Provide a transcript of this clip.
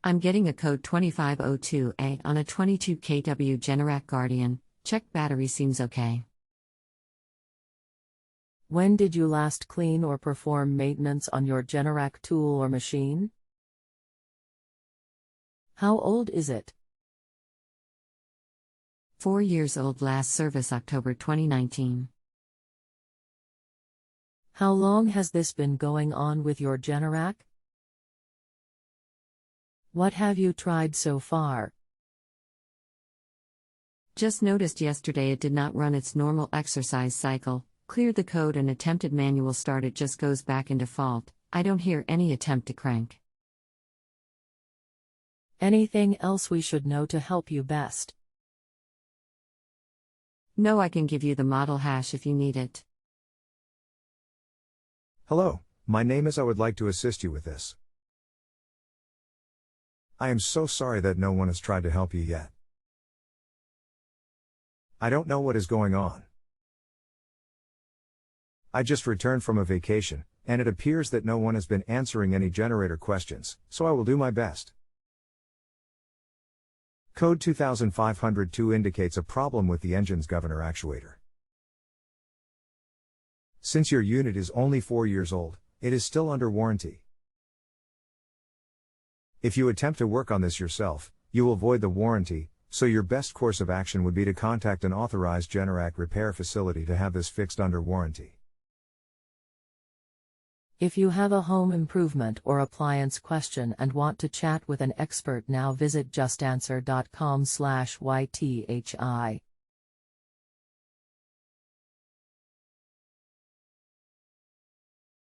I'm getting a code 2502A on a 22 kW Generac Guardian. Check battery seems okay. When did you last clean or perform maintenance on your Generac tool or machine? How old is it? 4 years old, last service October 2019. How long has this been going on with your Generac? What have you tried so far? Just noticed yesterday it did not run its normal exercise cycle, cleared the code and attempted manual start, it just goes back in default. I don't hear any attempt to crank. Anything else we should know to help you best? No, I can give you the model hash if you need it. Hello, my name is. I would like to assist you with this. I am so sorry that no one has tried to help you yet. I don't know what is going on. I just returned from a vacation, and it appears that no one has been answering any generator questions, so I will do my best. Code 2502 indicates a problem with the engine's governor actuator. Since your unit is only 4 years old, it is still under warranty. If you attempt to work on this yourself, you will void the warranty, so your best course of action would be to contact an authorized Generac repair facility to have this fixed under warranty. If you have a home improvement or appliance question and want to chat with an expert now, visit JustAnswer.com/YTHI.